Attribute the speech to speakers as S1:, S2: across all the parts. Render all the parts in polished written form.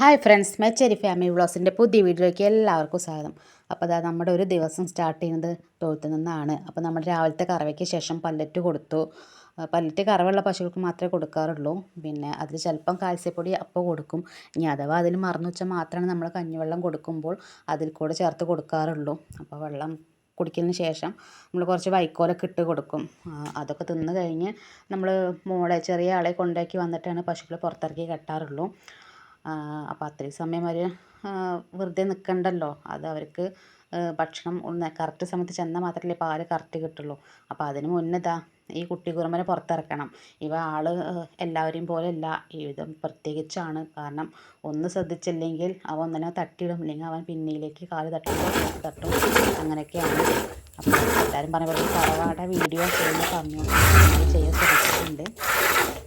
S1: Hi friends, Mecheri family വ്ളോഗ്സിൻ്റെ പുതിയ വീഡിയോയ്ക്ക് എല്ലാവർക്കും സ്വാഗതം. അപ്പോൾ അതാ നമ്മുടെ ഒരു ദിവസം സ്റ്റാർട്ട് ചെയ്യുന്നത് തൊഴുത്തിൽ നിന്നാണ്. അപ്പോൾ നമ്മൾ രാവിലത്തെ കറവയ്ക്ക് ശേഷം പല്ലറ്റ് കൊടുത്തു. പല്ലറ്റ് കറവുള്ള പശുക്കൾക്ക് മാത്രമേ കൊടുക്കാറുള്ളൂ. പിന്നെ അതിൽ ചിലപ്പം കാൽസ്യപ്പൊടി അപ്പോൾ കൊടുക്കും. ഇനി അഥവാ അതിൽ മറന്നു വെച്ചാൽ മാത്രമാണ് നമ്മൾ കഞ്ഞിവെള്ളം കൊടുക്കുമ്പോൾ അതിൽ കൂടെ ചേർത്ത് കൊടുക്കാറുള്ളൂ. അപ്പോൾ വെള്ളം കുടിക്കുന്നതിന് ശേഷം നമ്മൾ കുറച്ച് വൈക്കോലൊക്കെ ഇട്ട് കൊടുക്കും. അതൊക്കെ തിന്ന് കഴിഞ്ഞ് നമ്മൾ ചെറിയ ആളെ കൊണ്ടാക്കി വന്നിട്ടാണ് പശുക്കളെ പുറത്തിറക്കി കെട്ടാറുള്ളൂ. അപ്പോൾ അത്രയും സമയം അവർ വെറുതെ നിൽക്കണ്ടല്ലോ. അത് അവർക്ക് ഭക്ഷണം കറക്റ്റ് സമയത്ത് ചെന്നാൽ മാത്രമല്ലേ പാല് കറക്റ്റ് കിട്ടുള്ളൂ. അപ്പോൾ അതിന് മുന്നേ ഈ കുട്ടി കുറുമ്പനെ പുറത്തിറക്കണം. ഇവ ആൾ എല്ലാവരെയും പോലെയല്ല, ഇതും പ്രത്യേകിച്ചാണ്. കാരണം ഒന്ന് ശ്രദ്ധിച്ചില്ലെങ്കിൽ അവൻ ഒന്നിനെ തട്ടിയിടും, ഇല്ലെങ്കിൽ അവൻ പിന്നിലേക്ക് കാല് തട്ടും. അങ്ങനെയൊക്കെയാണ്. അപ്പോൾ എല്ലാവരും പറഞ്ഞ പോലെ തറവാട വീഡിയോ ചെയ്യുന്ന പറഞ്ഞു ചെയ്യാൻ ശ്രമിച്ചിട്ടുണ്ട്.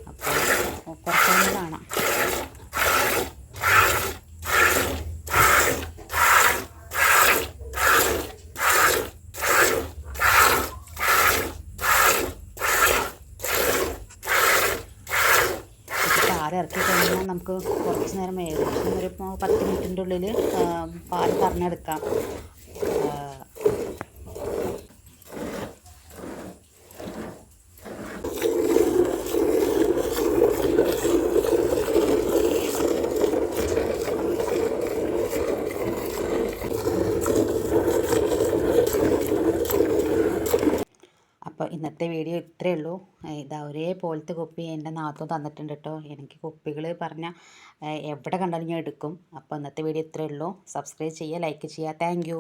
S1: അപ്പോൾ കുറച്ചൊന്നും കാണാം. ഇറക്കി കഴിഞ്ഞാൽ നമുക്ക് കുറച്ച് നേരം ഏകദേശം ഒരു 10 മിനിറ്റിൻ്റെ ഉള്ളിൽ പാൽ കറന്നെടുക്കാം. അപ്പോൾ ഇന്നത്തെ വീഡിയോ ഇത്രയേ ഉള്ളൂ. ഇതാ ഒരേപോലത്തെ കുപ്പി എൻ്റെ നാത്തൂൻ തന്നിട്ടുണ്ട് കേട്ടോ. എനിക്ക് കുപ്പികൾ പറഞ്ഞാൽ എവിടെ കണ്ടാലും ഞാൻ എടുക്കും. അപ്പോൾ ഇന്നത്തെ വീഡിയോ ഇത്രയേ ഉള്ളൂ. സബ്സ്ക്രൈബ് ചെയ്യുക, ലൈക്ക് ചെയ്യുക. Thank you.